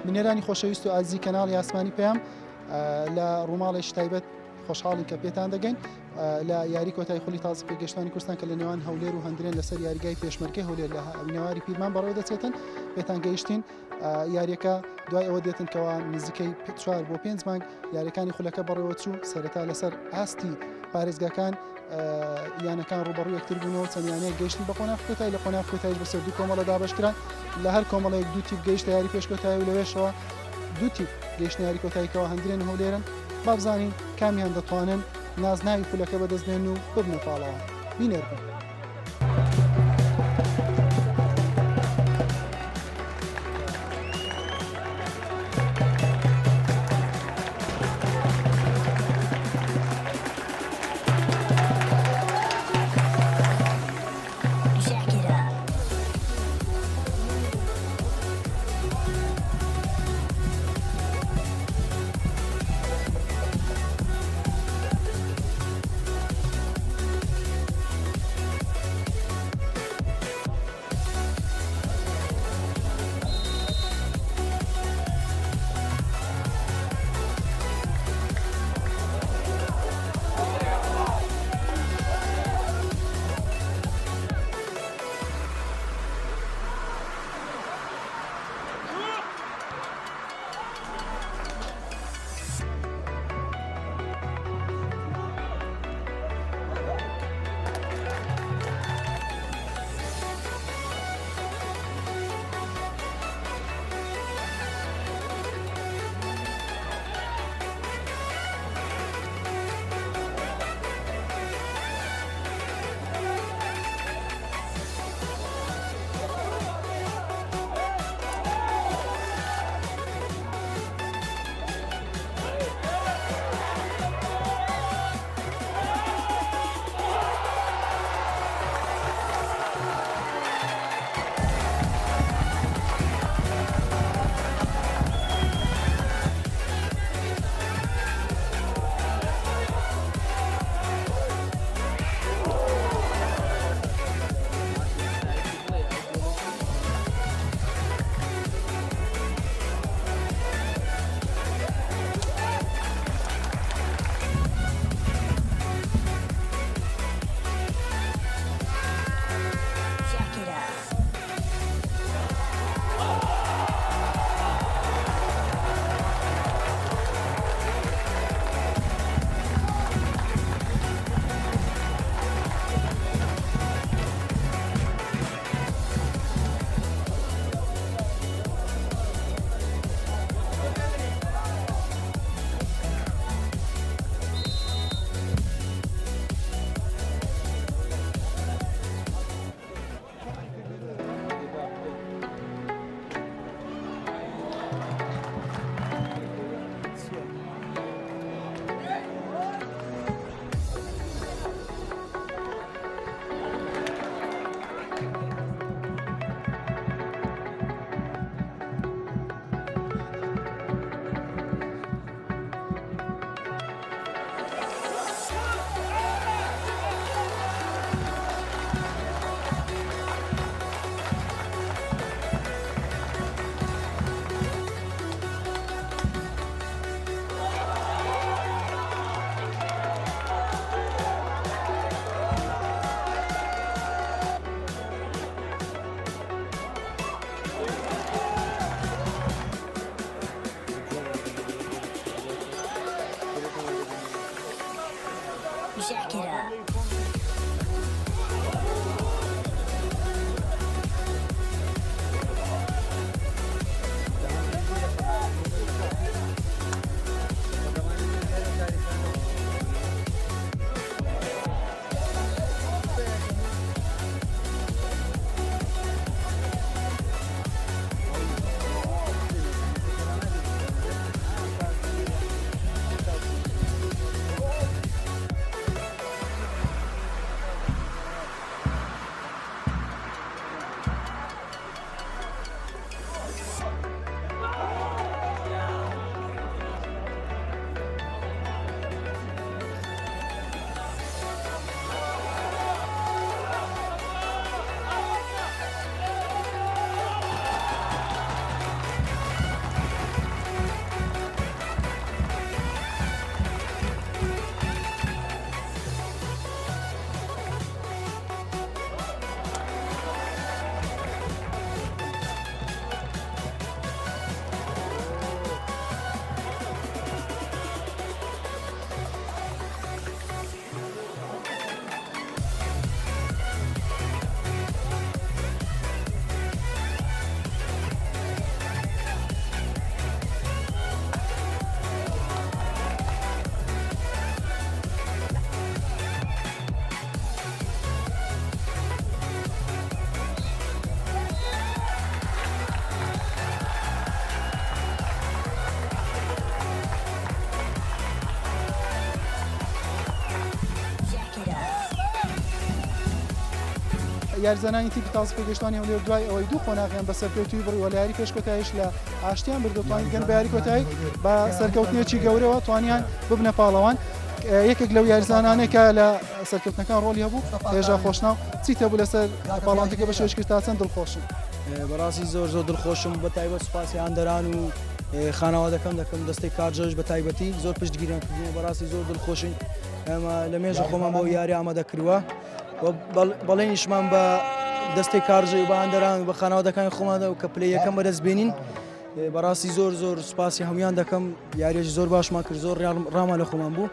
بنێرانی خۆشەویست و ئازیزی کەناڵی ئاسمانی پێیان لە ڕووماڵێکی تایبەت خۆشحاڵین کە پێتان دەگەین لە یاری کۆتایی خولی تازە پێگەشتوانی کوردستان کە لە نێوان هەولێر و هەندرێن لەسەر یاریگای پێشمەرگەی هەولێر لە بنەواری پیرمان بەڕێوە دەچێتن پێتان گەیشتین یاریەکە دوای ئەوە دێتن کەەوە نزیکەی 4 بۆ 5 مانگ یاریەکانی خولەکە بەڕێوە چوو سەرەتا لەسەر ئاستی پارێزگاکان یانەکان ڕوبەڕوو یەکتر بوونەوە چەندیانەیە گەیشتن بە قۆناغ کۆتایی لە قۆناغ کۆتایی بەسەر دوو کۆمەڵە دابەشکران لە هەر کۆمەڵەیەک دوو تیپ گەیشتە یاری پێشکۆتایی و لەوێشەوە دوو تیپ گەیشتە یاری کۆتاییەوە هەندرێن و هەولێرن با بزانین کامیان دەتوانن نازناوی خولەکە بەدەستبێن و ببنە پاڵەوە بینێر بن. Jack it up. یاریزانانی تیپی تازە پێگەشتوانی هەولێر دوای ئەوەی دوو خۆناغیان بەسەر پێوتوی بڕی و لە یاری پێشکۆتاییش لە ئاشتیان بردوتوانین گەن بە یاری کۆتایی بە سەرکەوتنیەکی گەورەوە توانیان ببنە پاڵەوان یەکێک لەو یاریزانانێکە لە سەرکەوتنەکان ڕۆلی هەبوو هێژا خۆشناو چیتە بوو لەسەر پاڵانتەکە بە شێوەیەکی تا چەند دڵخۆشن بەڕاستی زۆر دڵخۆشم بە تایبەت سوپاسی هاندەران و خانەوادەکەم دەکەم دەستەی کارجەش بە تایبەتی زۆر پشتگیریان کردین بەڕاستی زۆر دڵخۆشین ئەمە لە مێژە خۆمان بۆ یاری ئامادەکردووە بەڵێنیشمان بە دەستەی کارژەی بە هاندەران و بە خانەوادەکانی خۆماندا و کە پلەی یەکەم بەدەستبێنین بەڕاستی زۆر سوپاسی هەمویان دەکەم یاریێکی زۆر باشمان کرد زۆر ڕامان لە خۆمان بوو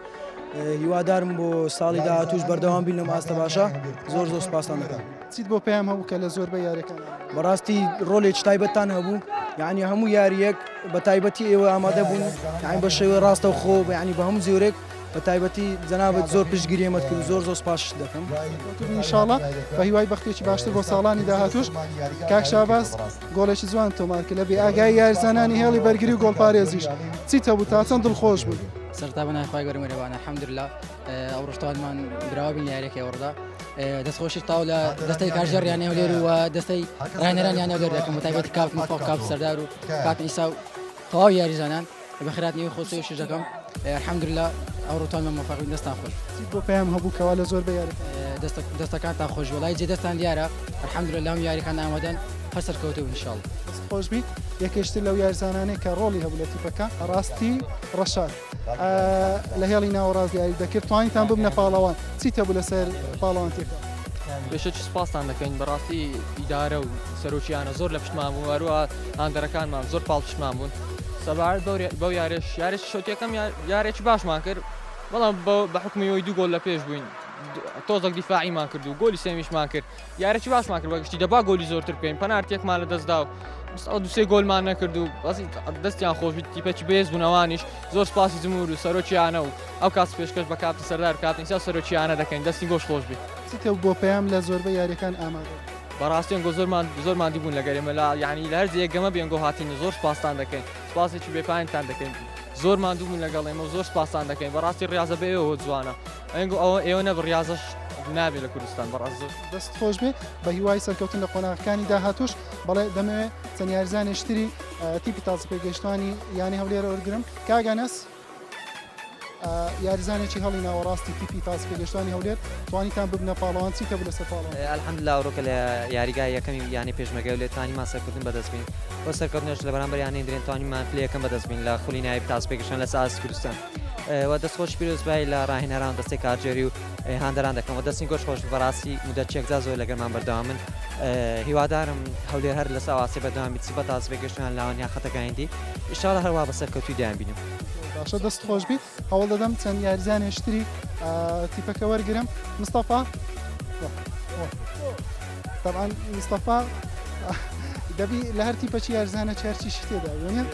هیوادارم بۆ ساڵی داهاتووش بەردەوام بین لەم ئاستە باشە زۆر سوپاسان دەکەم چیت بۆ پێیان هەبوو کە لە زۆربەی یاریەکان بەڕاستی ڕۆڵێکی تایبەتتان هەبوو یعنی هەموو یاریەک بە تایبەتی ئێوە ئامادە بوون یعنی بە شێوەی ڕاستە و خۆ یعنی بە هەموو زیورێک بە تایبەتی جەنابەت زۆر پشتگیری ئێمەت کرد زۆر سوپاس دەکەم ئینشاڵڵا بە هیوای بەختێکی باشتر بۆ ساڵانی داهاتووش کاک شاباس گۆڵێکی جوان تۆمار کرد لە بێ ئاگای یاریزانانی هێڵی بەرگری و گۆڵپارێزیش چیت هەبوو تا چەند دڵخۆش بوو سەرتا بەنای گەورەوان الحەمدوللا ئەو ڕۆژتوانمان براوە بین یاریەکەی وەڕدا دەستخۆشی تاو لە دەستەی کارژێڕیان هەولێر و دەستەی ڕاهێنەرانیان هەولێر دەکەم بە تایبەتی کاپتن فۆق کاپ سەردار و کاپتن ئیسا و تەواو یاریزانان بە خێراتنەوەی خۆسەوی شێژەکەم الحەمدوللا ئەو ڕۆژتوانمان موفق بووین دەستان خۆش چیت بۆ پێیان هەبوو کەوا لە زۆربەی یاریەکان دەستەکانتان خۆش وڵای جێ دەستان دیارە الحەمدوللا هەم یاریەکان ئامادەن هەر سەرکەوتوو ئینشاڵڵا خۆش بیت یەکێشتر لەو یاریزانانەی کە ڕۆڵی هەبوو لە تیپەکە ڕاستی ڕەشاد لە هێڵی ناوەڕاست یاری دەکرد توانیتان ببنە پاڵەوان چیتە بوو لەسەر پاڵەوانتێکە بێشەکی سپاسان دەکەین بەڕاستی ئیدارە و سەرۆکیانە زۆر لە پشتمان بوون وەروە هاندەرەکانمان زۆر پاڵ پشتمان بوون سەبارەت بەو یارێکی شەوتێکەکەم یارێکی باشمان کرد بەڵام بە حکمیەوەی دوو گۆل لە پێش بووین تۆزێک دیفاعیمان کرد و گۆلی سێمیشمان کرد یارێکی باشمان کرد بەگشتی دەبا گۆلی زۆرتر بکەین پەنارتێکمان لە دەستدا و دوسێ گۆلمان نەکرد و بەسی دەستیان خۆشبی تیپەکی بێز بوونەوانیش زۆر سپاسی جمهور و سەرۆکیانە و ئەو کاس پێشکەش بە کاپتن سەردار و کاپتن ئیسا سەرۆکیانە دەکەین دەستی گۆش خۆش بێت چیتە بۆ پێیام لە زۆربەی یاریەکان ئامادە بەڕاستیان گۆ زۆرمان دیبوون لە گەرێمە لا یعنی لە هەر جێگەمە بێنگۆ هاتین زۆر سپاسان دەکەین سپاسێکی بێپایانتان دەکەین زۆرمان دووبوون لەگەڵ ئێمە زۆر سپاسان دەکەین بەڕاستی ڕاضە بێەوە جوانە ئێوە نە بڕاضەش نابێت لە کوردستان بەڕاست دەست خۆش بێ بە هیوای سەرکەوتن لە قۆناغەکانی داهاتووش بەڵێ دەمەوێت چەند یاریزانێشتری تیپی تازە پێگەشتوانی یانی هەولێرە وەرگرم کاگەنەس یاریزانێکی هەڵی ناوەڕاستی تیپی تازە پێگەشتوانی هەولێر توانیتان ببنە پاڵەوان چیتە بوو لەسەر پاڵەوان الحەمدلله ئەوڕۆکە لە یاریگای یەکەمی یانی پێشمەگەی لێ توانیمان سەرکەوتن بەدەستبین بۆ سەرکەوتنەوەش لە بەرامبەر یانی درێن توانیمان پلە یەکەم بەدەستبین لە خولی نایب تازە پێگەشتن لە ساز کوردستان و دەستخۆش پیرۆزبای لە ڕاهێنەران دەستی کارجێری و هاندەران دەکەم و دەستی گۆش خۆش بەڕاستی مودەتچێکجا زۆر لەگەرمان بەردەوامن هیوادارم هەولێر هەر لە ساواسی بەردەوامی چیپە تازە پێگەشتوان لاوانیا خەتەکانیدی ئینشاڵڵا هەروە بە سەرکەوتوی دایان بینم باشە دەست خۆش بیت هەوڵ دەدەم چەند یاریزانێشتری تیپەکە وەرگرم مستەفا طبعا مستەفا دەبی لە هەر تیپەکی یاریزانە چارچی شتێدا وێنێت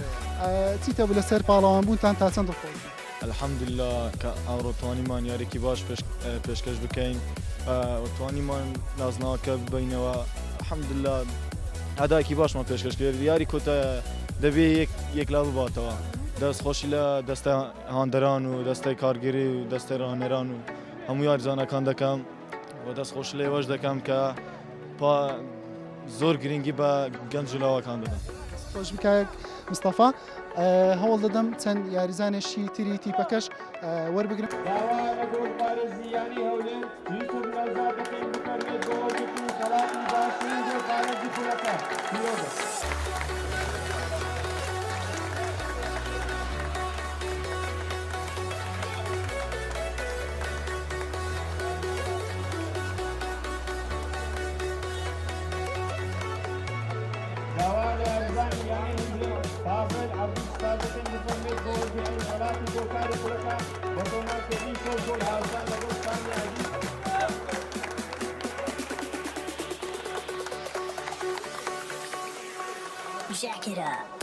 چیتە بوو لەسەر پاڵەوان بوونتان تا چەند دڵخۆش الحەمدلله کە ئەوڕۆ توانیمان یاریکی باش پێشکەش بکەین توانیمان نازناوەکە ببینەوە الحەمدلله هەدایەکی باشمان پێشکەش کرد یاری کۆتە دەبێ یەکلا بباتەوە دەستخۆشی لە دەستە هاندەران و دەستەی کارگیری و دەستەی ڕاهێنەران و هەموو یاریزانەکان دەکەم و دەستخۆش لێوەش دەکەم کە زۆر گرنگی بە گەنج و لاوەکان دەدەم خۆش بکایەک مستەفا هەوڵ دەدەم چەند یاریزانێکی تری تیپەکەش وەربگرم Jack it up.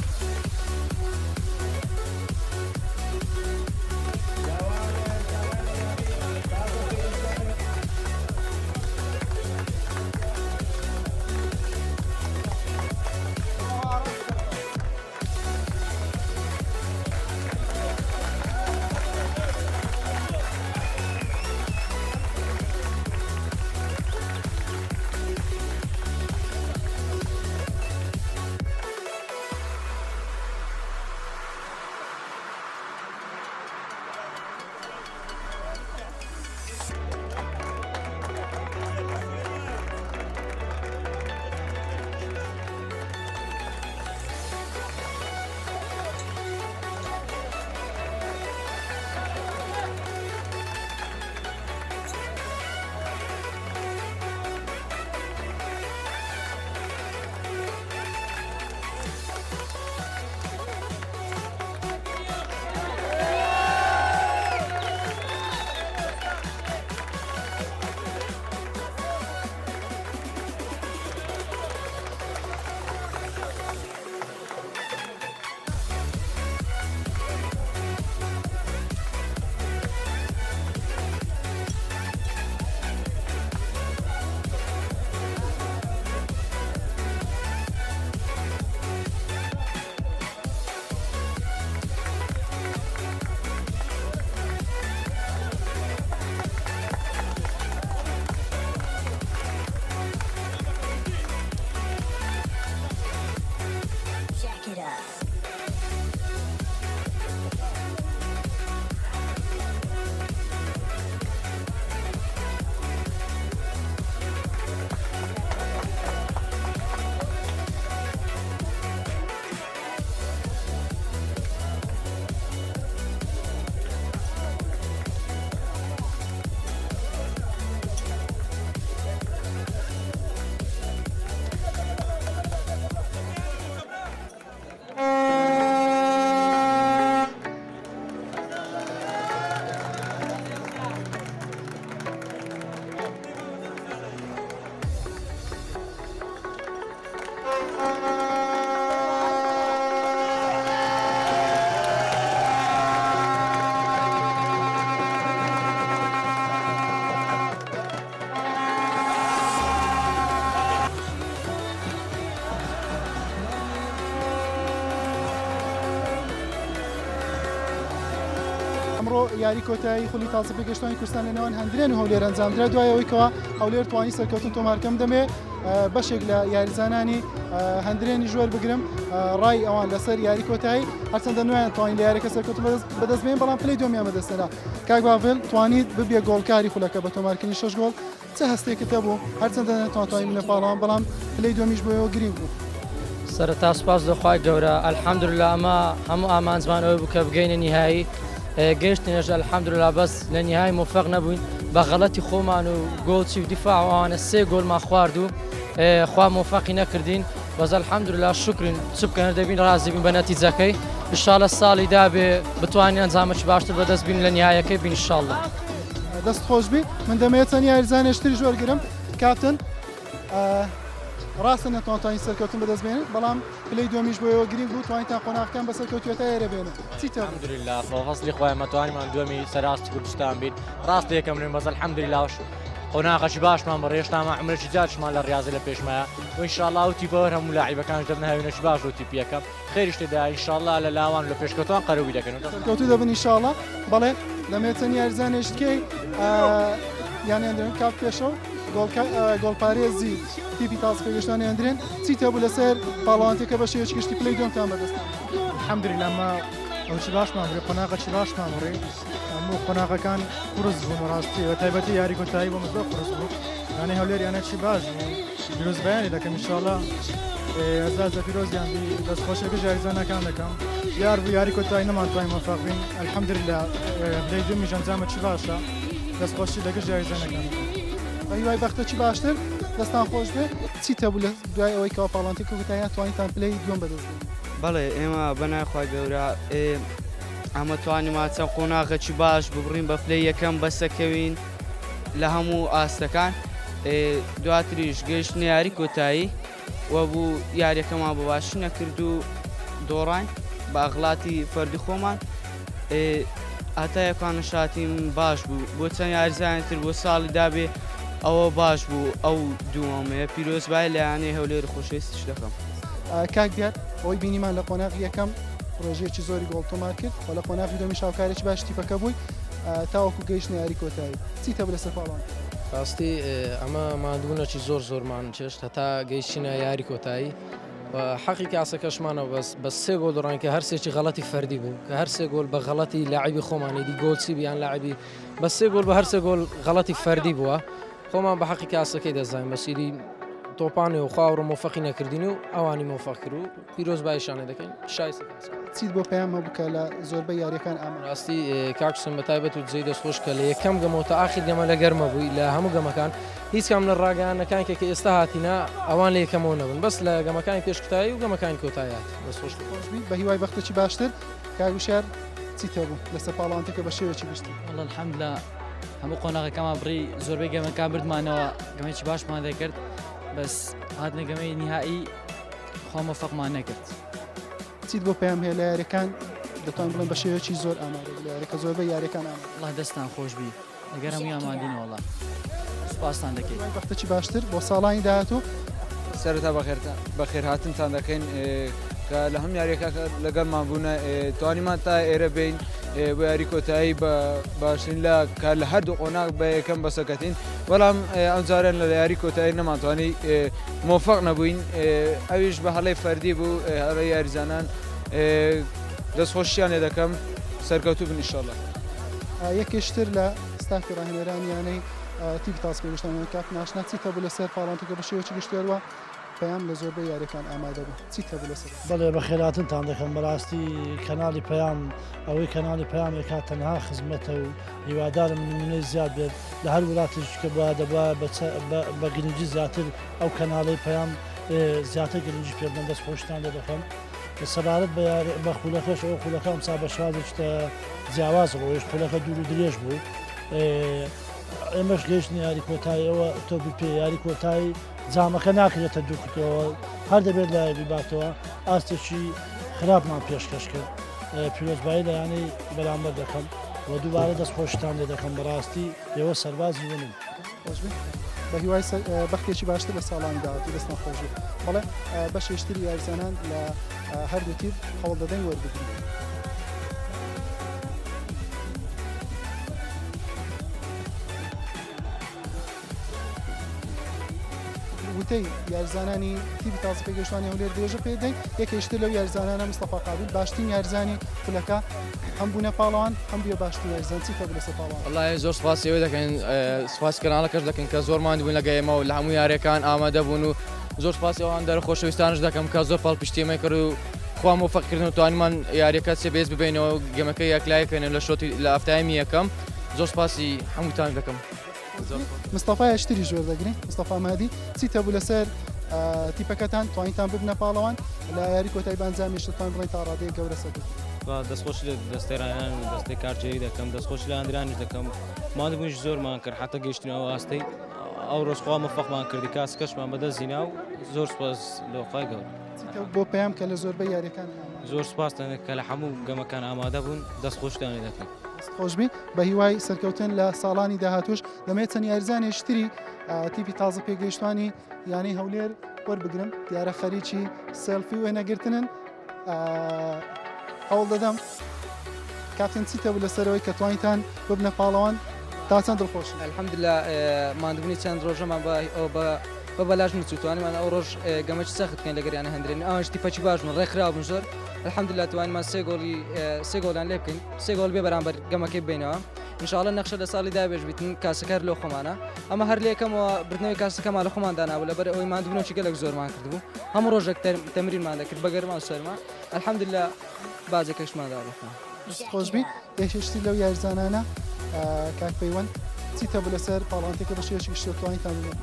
ئەمڕۆ یاری کۆتایی خولی تازە پێگەشتوانی کوردستان لە نێوان هەندرێن و هەولێر ئەنجامدرا دوایەوەیکەوە هەولێر توانی سەرکەوتن تۆمارکەم دەمێ بەشێک لە یاریزانانی هەندرێنی ژوەر بگرم ڕای ئەوان لەسەر یاری کۆتایی هەرچەندە نوێیان توانین لە یاریەکە سەرکەوتن بەدەستبێن بەڵام پلەی دومیان بەدەستێنا کاک باڤێل توانیت ببێ گۆڵکاری خولەکە بە تۆمارکردنی 6 گۆڵ چه هەستێکت هەبوو هەرچەندە نەتوانین لە پاڵەوان بەڵام پلەی دومیش بۆیەوە گرنگ بوو سەرەتا سوپاس دەخوای گەورە ئەلحەمدوللا ئەمە هەموو ئامانجمانەوەی بوو کە بگەینە نهایی گەیشتنێژ ئەلحەمدوللا بەس لە نهایی موفق نەبووین بە غەڵەتی خۆمان و گۆڵچی و دیفاع ئەوانە 3 گۆڵمان خوارد و خوا موفقی نەکردین بەس ئەلحەمدوللا شکرین چ بکەن دەبین ڕازی بین بە نەتیجەکەی ئینشاڵڵا ساڵی دابێ بتوانین ئەنجامەکی باشتر بەدەست بین لە نهایەکەی بین ئینشاڵڵا دەست خۆش بی من دەمەوێت چەند یاریزانێشتری ژوەرگرم کاپتن ڕاستە نەتوانین سەرکەوتن بەدەستبێنن بەڵام پلەی دومیش بۆیەوە گرنگ بوو توانیتان قۆناغەکان بە سەرکەوتوێتە ئێرە بێنن چیتە الحمدلله فەصلی خۆیان مەتوانیمان دومی سەراستی کوردستان بین ڕاست یەکەم نوێن بەس الحەمدلله قۆناغەکی باشمان بەڕێشتامان عمرێکی جارشمان لە ڕاضی لە پێشمایە و ئینشاءالله ئەوتی بەوە هەموو لاعیبەکانش دەبنە هاوێنێکی باش و تیپیەکەم خێریش تێدا ئینشاءالله لە لاوان لە پێشکەوتوان قەرەوی دەکەن سەرکەوتوو دەبن ئینشاءالله بەڵێ لەمێ چەند یاریزانێشتکەی یانیاندرێن کاپ پێشەوە گۆڵپارێزی تیپی تازە پێگەشتوانی هەندرێن چیتە بوو لەسەر پاڵەوانتێکە بە شێوەیەکی گشتی پلەی دومتان بەدەست الحەمدوللا ئەمە ئەوچی باشمان بڕێ قۆناغەکی باشمان بڕێ هەموو قۆناغەکان قورس بوون ڕاستی بە تایبەتی یاری کۆتایی بۆ مزۆ قورس بوو یانەی هەولێر یانەکی باش بوو پیرۆزبیانی دەکەم ئینشاءالله ئەزازە پیرۆزیان بی دەستخۆشێکە یاریزانەکان دەکەم یار بوو یاری کۆتایی نەمانتوانین موفق بین الحەمدوللا پلەی دومیش ئەنجامێکی باشە دەستخۆشی لەگەڵ یاریزانەکان هیوای بەختەکی باشتر دەستان خۆش بێ چیتە بوو لە دوای ئەوەی کەوا پاڵانتی کوتایە توانیتان پلەی دوم بەدەست بێن بەڵێ ئێمە بەنایخوای گەورە ئەمە توانیمان چەند قۆناغەکی باش ببڕین بە پلەی یەکەم بەسەکەوین لە هەموو ئاستەکان دواتریش گەیشتنە یاری کۆتایی وە بوو یاریەکەمان بە باشی نەکرد و دۆڕین بە ئەغڵاتی فەردی خۆمان ئاتایەکان شاتیم باش بوو بۆ چەند یاریزانتر بۆ ساڵی دابێ ئەوە باش بوو ئەو دووەمەیە پیرۆزبای لایەنەی هەولێر خۆشەویستیش دەکەم کاک دیار ئەوەی بینیمان لە قۆناغی یەکەم ڕۆژێکی زۆری گۆڵتۆمار کرد و لە قۆناغی دومی شاوکارێکی باش تیپەکە بووی تاوەکو گەیشتنە یاری کۆتایی چیتە بوو لەسەر پاڵان ڕاستی ئەمە مادوونەکی زۆرمان چێشت هەتا گەیشتنە یاری کۆتایی حەقی کاسەکەشمانەوە بە 3 گۆڵ دڕان کە هەرسێکی غەڵەتی فەردی بوو کە هەر 3 گۆڵ بە غەڵەتی لاعبی خۆمانیدی گۆڵچی بیان لاعبی بە 3 گۆڵ بە هەر 3 گۆڵ غەڵەتی فەردی بووە خۆمان بە حەقی کاسەکەی دەزانین بەسیری تۆپانی و خاوڕ و مۆفەقی نەکردین و ئەوانی مۆفەق کرد و پیرۆزبایشانە دەکەین شایستە چیت بۆ پێیان هەبوو کە لە زۆربەی یاریەکان ئەمە ڕاستی کاکسم بە تایبەت و جێی دەستخۆش کە لە یەکەم گەمەوە تا ئاخر گەمە لە گەرمە بووی لە هەموو گەمەکان هیچ کام لە ڕاگەیانەکان کە ئێستا هاتینا ئەوان لە یەکەمەوە نەبوون بەس لە گەمەکانی پێشکتایی و گەمەکانی کۆتاییات دەستخۆش بە هیوای بەختێکی باشتر کاگوشار چیتە بوو لەسەر پاڵەوانتێکە بە شێوەیەکی گشتی والله الحەمدلله هەموو قۆناغەکەمان بڕی زۆربەی گەمەکان بردمانەوە گەمەیەکی باشمان دەکرد بەس هاتنە گەمەی نهایی خوا مۆفەقمان نەکرد چیت بۆ پێیان هەیە لە یاریەکان دەتوان بڵێن بە شێوەیەکی زۆر ئامادە لە یاریەکە زۆربەی یاریەکان ئامادە الله دەستان خۆش بی ئەگەر هەمووی ئامادەین وەڵڵا سوپاستان دەکەین بەختێکی باشتر بۆ ساڵانی داهاتوو سەرەتا بەخێر هاتنتان دەکەین کە لە هەم یاریەکە لەگەڵمان بوونە توانیمان تا ئێرە بین بۆ یاری کۆتایی باشترین لە کە لە هەردوو قۆناغ بە یەکەم بەسەکەتین بەڵام ئەم جارێن لە یاری کۆتایی نەمانتوانی مۆفەق نەبووین ئەویش بە هەڵەی فەردی بوو هەڵەی یاریزانان دەستخۆشیان لێ دەکەم سەرکەوتوو بن ئینشاءالله یەکێشتر لە ستافی ڕاهێنەرانیانەی تیپی تاز پێگەشتوانی کاک ناشنا چیتە بوو لەسەر پاڵانتێکە بە شێوەیەکی گشتیاروە پەیام لە زۆربەی یاریەکان ئامادە بوو چیتە بوو لەسەر بەڵێ بە خێراتنتان دەکەم بەڕاستی کەناڵی پەیام ئەوەی کەناڵی پەیام ێکا تەنها خزمەتە و هیوادارم نمونەی زیاد بێت لە هەر وڵاتێککە بوا دەبا بە گرنگی زیاتر ئەو کەناڵی پەیام زیاتر گرنگی پێبن دەست خۆشتان لێ دەکەم سەبارەت بە خولەکەش ئەو خولەکە ئەمسا بە شوازێکتە جیاواز ڕۆیش خولەکە دوور و درێژ بوو ئێمەش گەیشتنی یاری کۆتایی ئەوە تۆپی پێ یاری کۆتایی جامەکە ناکرێتە دووکتەوە هەر دەبێت لای بیباتەوە ئاستێکی خراپمان پێشکەش کرد پیرۆزبایی لەیانەی بەرامبەر دەکەم و دووبارە دەستخۆشتان لێ دەکەم بەڕاستی ئێوە سەربازی ونم بە هیوای بەختێکی باشتر لە ساڵانی داهاتی دەستان خۆش بێت بەڵێ بە شێشتری یاریزانان لە هەردوو تیر هەوڵ دەدەین وەربگرین وتەی یارزانانی تیبی تازە پێگەشتوانی هەولێر درێژە پێدەین یەکێشتر لەو یارزانانە مستەفا قابل باشترین یارزانی خولەکە هەم بوونە پاڵەوان هەم بێ باشترین یارزان چی کە لەسەر پاڵەوان والله زۆر سپاسی ئەوەی دەکەین سپاس کەناڵەکەش دەکەن کە زۆرمان بوون لەگە ئێمە و لە هەموو یاریەکان ئامادە بوون و زۆر سپاسی ئەوان دەرە خۆشەویستانش دەکەم کە زۆر پاڵپشتیمە کرد و خوا موفقکردن و توانیمان یاریەکە سێ بێز ببینەوە گەمەکە یەکلایەکەن لە شۆتی لە ئەفتایمی یەکەم زۆر سپاسی هەمووتان دەکەم. مستەفا یاشتری ژۆر دەگرین مستەفا مادی چیتە بوو لەسەر تیپەکەتان توانیتان ببنە پاڵەوان لە یاری کۆتایی بانجامیشتتان بڵێن تا ڕادەیە گەورە سەر دەستخۆش لە دەستی ڕایان و دەستی کارچێری دەکەم دەستخۆش لە ئەندرانیش دەکەم مادەبوونیش زۆرمان کرد حتا گەیشتنەوە ئاستەی ئەو ڕۆژخوا مەفەقمان کردی کاس کەشمان بەدەست زینا و زۆر سپاس لەخوای گەورە بۆ پێیام کە لە زۆربەی یاریەکان زۆر سپاس کە لە هەموو گەمەکان ئامادە بوون دەستخۆشتانی دەکەم. خۆشبی بە هیوای سەرکەوتن لە ساڵانی داهاتوش دەمێت چەند یاریزانێشتری تیپی تازە پێگەیشتوانی یانی هەولێر وەربگرم دیارە خەریکی سێلفی وێنەگرتنن هەوڵ دەدەم کاتن چیتە بوو لەسەرەوەی کە توانیتان ببنە پاڵەوان تا چەند دڵخۆش الحەمدلله مادبوونی چەند ڕۆژەمان بە بەلاژ نچوتوانیمان ئەو ڕۆژ گەمەی سەختکەین لەگەریانە هەندرێن ئەوشتی پەچی باشن ڕێکخراون زۆر الحەمدلله توانیمان سێ گۆڵیان لێ بکەین سێ گۆڵ بێ بەرامبەر گەمەکەی بینەوە انشاءالله نەخشە لە ساڵی دابێژ بیتن کاسەکەر لەو خۆمانە ئەمە هەر لێکەمەوە بردنەوەی کاسەکەمان لە خۆمان داناوە لەبەر ئەوەی مادبوونەوەی گەلێک زۆرمان کردبوو هەموو ڕۆژێک تەمرینمان دەکرد بە گەرمان سەرما الحەمدلله بازێکەشماندا بخۆن خۆشبی یەکێشتی لەو یارزانانە کاک پەیوەند چیتە بوو لەسەر پاڵانتێکە بە شێوەیەکی گشتوانیتان ببنە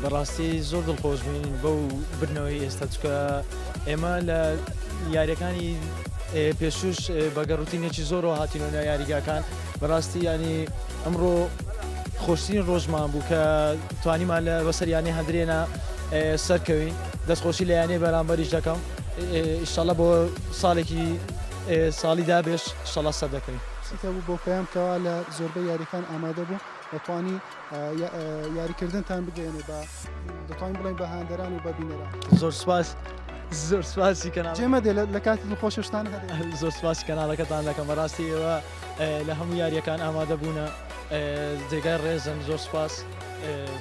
بەڕاستی زۆر دڵخۆش بووین بەو بردنەوەی ئێستا چکە ئێمە لە یاریەکانی پێشوش بەگەڕوتینێکی زۆرەوە هاتینەوە یاریگاکان بەڕاستی ینی ئەمڕۆ خۆشترین ڕۆژمان بوو کە توانیمان لە بەسەریانەی هەندرێنە سەرکەوین دەستخۆشی لە یانەی بەرامبەریش دەکەم ئینشاڵڵا بۆ ساڵێکی ساڵی دابێش ئینشاڵڵا سەر دەکەین. چیتە بوو بۆ پێیام کەوا لە زۆربەی یاریەکان ئامادە بوو دەتوانی یاریکردنتان بگەێنێ بە دەتوانین بڵێن بە هاندەران و بە بینەران زۆر سپاس زۆر سپاسی کەناڵ جێمە دێ لە کاتی دڵخۆشتان زۆر سپاسی کەناڵەکەتان دەکەم بەڕاستی ئێوە لە هەموو یاریەکان ئامادە بوونە جێگای ڕێزن زۆر سپاس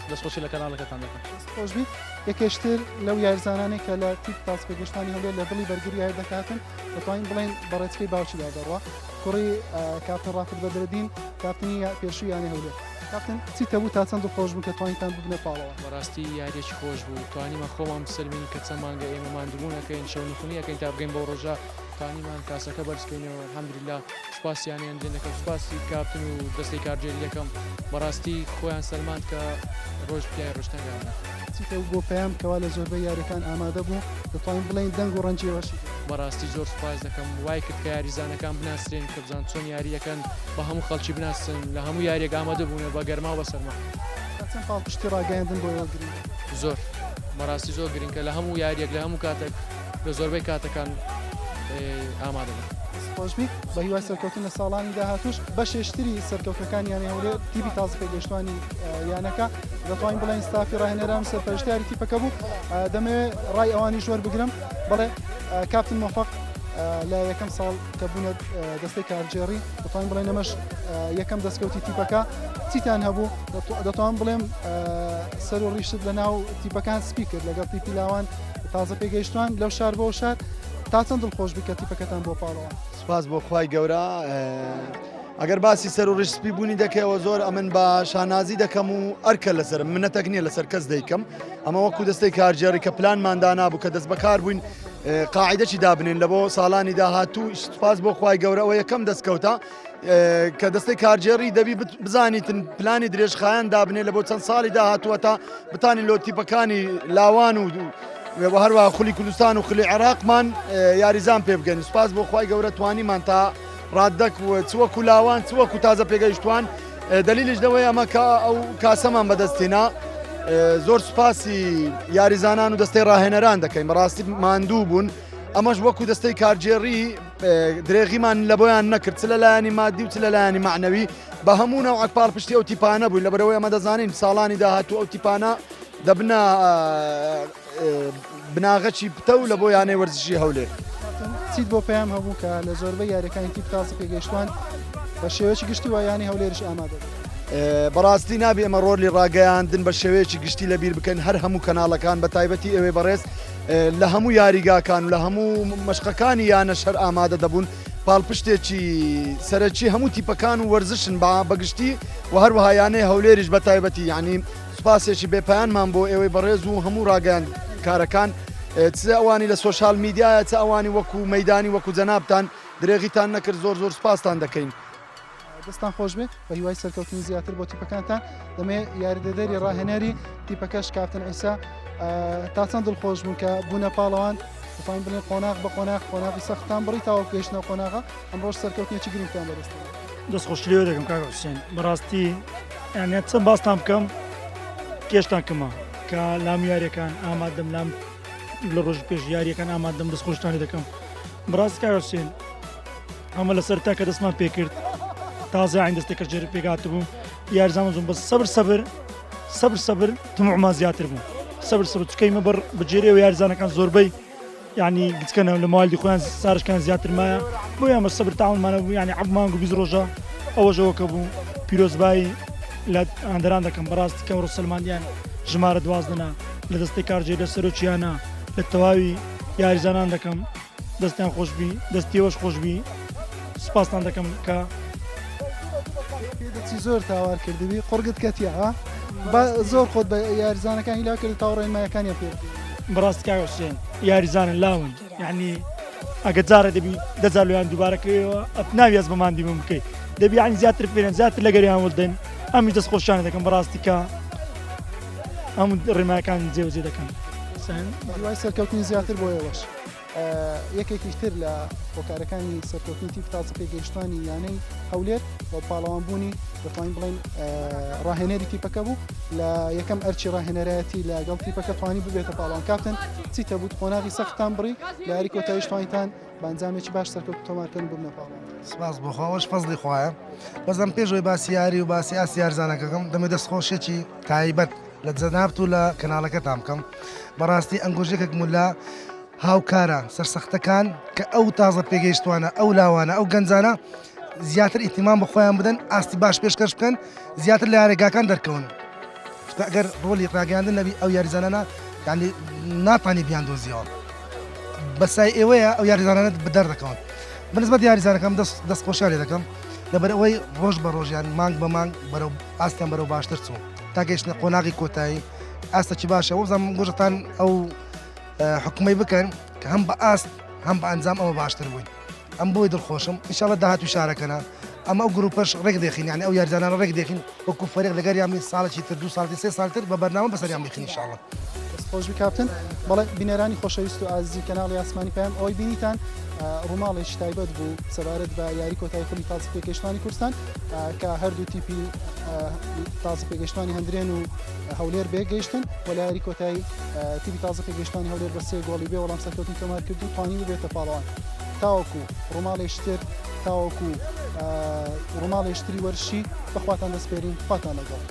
دەستخۆشی لە کەناڵەکەتان دەکەم. خۆشبی یەکێشتر لەو یارزانانێک کە لە تیپ تاس پێگەشتانی هەولێر لە دڵی بەرگری هەیە دەکاتن دەتوانین بڵێن بەڕێچکەی باوچیدا دەڕوا کوڕی کاپتن ڕافت بەدرەدین کاپتنی پێشووی یانی هەولێر کاپتن چیتە بوو تا چەند دڵخۆش بوو کە توانیتان ببنە پاڵەوە بەڕاستی یاریێکی خۆش بوو توانیمە خۆمان بسەلمین کە چەند مانگە ئێمە ماندبوونەکەین شەونیخونیەکەین تا بگەین بۆ ڕۆژە توانیمان کاسەکە بەرزکەینەوە الحەمدولله سوپاسیانیان دێنەکەم سوپاسی کاپتن و دەستەی کارجێری یەکەم بەڕاستی خۆیان سەلماند کە ڕۆژ پیای ڕۆشتەگانە چیتە بۆ پێیام کەوا لە زۆربەی یاریەکان ئامادە بوو دەتوانین بڵێن دەنگ و ڕەنجێوەشی بەڕاستی زۆر سوپاس دەکەم وای کرد کە یاریزانەکان بناسرێن کە بزان چۆن یاریەکەن بە هەموو خەڵکی بناسن لە هەموو یاریێک ئامادە بوونە بە گەرما و بە سەرما چەند پاڵپشتی ڕاگەیاندن بۆ یاگرین زۆر بەڕاستی زۆر گرنگ کە لە هەموو یاریەک لە هەموو کاتێک لە زۆربەی کاتەکان ئامادە بن. خۆشبی بە هیوای سەرکەوتن لە ساڵانی داهاتوش بە شێشتری سەرکەوتەکانی یانی هەولێر تیپی تازە پێگەشتوانی یانەکە دەتوانین بڵێن ستافی ڕاهێنەران سەرپەرشتیاری تیپەکە بوو دەمەوێت ڕای ئەوانی ژوەر بگرم بەڵێ کاپتن مۆفەق لە یەکەم ساڵ کە بوونە دەستەی کارجێڕی دەتوانین بڵێن ئەمەش یەکەم دەستکەوتی تیپەکە چیتان هەبوو دەتوان بڵێم سەر و ڕیشت لە ناو تیپەکان سپی کرد لەگەڵ تیپی لاوان تازە پێگەیشتوان لەو شار بۆ شار تا چەند دڵخۆش بکە تیپەکەتان بۆ پاڵەوە سپاس بۆ خوای گەورە ئەگەر باسی سەر و ڕشتپی بوونی دەکەیەوە زۆر ئەمن بە شانازی دەکەم و ئەرکە لەسەر منەتەک نییە لەسەر کەس دەیکەم ئەمە وەکو دەستەی کارجێڕی کە پلانماندا نابوو کە دەست بەکار بووین قاعدەی دابنین لە بۆ ساڵانی داهاتوو سپاس بۆ خوای گەورە ئەوە یەکەم دەستکەوتە کە دەستەی کارجێڕی دەبی بزانیتن پلانی درێژخایان دابنێ لە بۆ چەند ساڵی داهاتووە تا بتانی لۆ تیپەکانی لاوان و هەروە خولی کوردستان و خولی عێراقمان یاریزان پێ بگەین سپاس بۆ خوای گەورە توانیمان تا ڕاددەک چوەکو لاوان چوەکو تازە پێگەیشتوان دلیلیش دەوەی ئەمە کە ئەو کاسەمان بەدەستێنا زۆر سوپاسی یاریزانان و دەستەی ڕاهێنەران دەکەین بەڕاستی ماندوو بوون ئەمەش وەکو دەستەی کارجێڕی درێغیمان لە بۆیان نەکرد چ لە لایەنی مادی و چ لە لایەنی معنەوی بە هەموو نەوعەک پاڵپشتی ئەو تیپانە بووین لەبەرەوەی ئەمە دەزانین ساڵانی داهاتوو ئەو تیپانە دەبنە بناغەچی پتە و لە بۆ یانەی وەرزشی هەولێر چیت بۆ پێیام هەبوو کە لە زۆربەی یاریەکانی تیپ تازە پێگەیشتوان بە شێوەیەکی گشتی وایانی هەولێرش ئامادە بەڕاستی نابێ ئەمە ڕۆلی ڕاگەیاندن بە شێوەیەکی گشتی لەبیر بکەین هەر هەموو کەناڵەکان بە تایبەتی ئەوێ بەڕێز لە هەموو یاریگاکان و لە هەموو مەشقەکانی یانە شەر ئامادە دەبوون پاڵپشتێکی سەرەکی هەموو تیپەکان و وەرزشن بەگشتی و هەروەها یانەی هەولێریش بە تایبەتی یعنی سوپاسێکی بێپیانمان بۆ ئێوەی بەڕێز و هەموو ڕاگەیان کارەکان چ ئەوانی لە سۆشال میدیایە چ ئەوانی وەکو مەدانی وەکو جەنابتان درێغیتان نەکرد زۆر سوپاستان دەکەین. دەستان خۆش بێ بە هیوای سەرکەوتنی زیاتر بۆ تیپەکانتان دەمێ یاریدەدەری ڕاهێنەری تیپەکەش کاپتن عیسا تا چەند دڵخۆش بوون کە بوونە پاڵەوان دەتوانین بڵێن قۆناغ بە قۆناغی سەختان بڕی تاوە پێشنەوە قۆناغا ئەمڕۆژ سەرکەوتنێکی گرنگتان بەدەست دەستخۆش لێ دەکەم کاک حوسێن بەڕاستی یانە چەند باستان بکەم کێشتان کەمە کە لام یاریەکان ئامادەم لام لە ڕۆژ پێش یاریەکان ئامادەم دەستخۆشتانی دەکەم بەڕاستی کاک حوسێن ئەمە لەسەر تا کە دەستمان پێکرد تازە عین دەستێکە ژێر پێگات بوو یاریزانم زوم بەس سەبر تمعما زیاتر بوو سەبر چکەیمە بەر بەجێرێ و یاریزانەکان زۆربەی یعنی گچکەنە لە ماوەی خۆیان سارشکان زیاتر مایە بۆ یامە سەبر تاونمانە بوو یعنی عەبمانگ و 20 ڕۆژە ئەوەژەوەکە بوو پیرۆزبایی لە ئەندەران دەکەم بەڕاستی کە ڕۆسەلماندیان ژمارە 12 لە دەستی کارجێ لە سەرۆکیانە لە تەواوی یاریزانان دەکەم دەستیان خۆشبی دەستیەوەش خۆشبی سپاسان دەکەم کە پێدەچی زۆر تاوار کردبی قڕگت کەتیە زۆر خۆت بە یاریزانەکان هیلا کرد تاوڕێنمایەکانیان پێ بەڕاستی کاک حوسێن یاریزانن لاون یعنی ئەگە جارە دەبی دەزانیان دووبارەکەیەوە ناویاز بەماندی من بکەیت دەبی ینی زیاتر پێێن زیاتر لە گەریان وڵدەن ئەمی دەست خۆشیانە دەکەم بەڕاستی کە هەموو ڕێمایەکان جێوجێ دەکەن دوای سەرکەوتنی زیاتر بۆ ئێوەش یەکێکی تر لە هۆکارەکانی سەرکەوتنی تیپ تازە پێگەیشتوانی یانەی هەولێر بۆ پاڵەوانبوونی دەتوانین بڵێن ڕاهێنەری تیپەکە بوو لە یەکەم ئەرچی ڕاهێنەرایەتی لەگەڵ تیپەکە توانی ببێتە پاڵەوان کاپتن چیتە بوو قۆناغی سەختان بڕی لە یاری کۆتاییش توانیتان بەنجامێکی باش سەرکەوت تۆمارکردن ببنە پاڵەوان سپاس بۆ خۆش فەزلی خوایە بەزم پێشەوەی باسی یاری و باسی ئاسی یارزانەکەکەم دەمێ دەستخۆشێکی تایبەت لە جەنابەت و لە کەناڵەکەتان بکەم بەڕاستی ئەنگۆژێکێک موللا هاوکارە سەرسەختەکان کە ئەو تازە پێگەیشتوانە ئەو لاوانە ئەو گەنجانە زیاتر ئیتیمان بە خۆیان بدەن ئاستی باش پێشکەش بکەن زیاتر لە یاریگاکان دەرکەون ئەگەر ڕۆلی ڕاگەاندن نەبی ئەو یاریزانانە یعنی ناتوانانی بیاندۆزیەوە بەسای ئێوەیە ئەو یاریزانانە بەدەر دەکەون بنسبەت یاریزانەکەم دەستخۆشیان لێ دەکەم لەبەر ئەوەی ڕۆژ بە ڕۆژیان مانگ بە مانگ بەرەو ئاستیان بەرەو باشتر چوو تا گەیشتنە قۆناغی کۆتایی ئاستەکی باشە وەزم گۆژتان ئەو حکومەی بکەن کە هەم بە ئاست هەم بە ئەنجام ئەوە باشتر بووین ئەم بۆی دڵخۆشم ئینشاڵڵا داهاتوی شارەکەنە ئەمە ئەو گروپەش ڕێک دێخین یعنی ئەو یاریزانانە ڕێک دێخین وەکو فەرێق لەگەر یامی ساڵێکی تر 2 ساڵی 3 ساڵتر بە بەرنامە بەسەریان بخین ئینشاڵڵا خۆشبی کاپتن بەڵێ بینەرانی خۆشەویست و ئازیزی کەناڵی ئاسمانی پێیان ئەوەی بینیتان ڕووماڵێکی تایبەت بوو سەبارەت بە یاری کۆتایی خولی تازە پێگەیشتوانی کوردستان کە هەردوو تیپی تازە پێگەیشتوانی هەندرێن و هەولێر بێگەیشتن و لە یاری کۆتایی تیپی تازە پێگەیشتوانی هەولێر بە 3 گۆڵی بێ وەڵام سەرکەوتنی تۆمار کرد و توانی ببێتە پاڵەوان تاوەکو ڕووماڵێشتر تاوەکو ڕووماڵێشتری وەرشی بەخواتان دەسپێرین خواتان لەگەڵ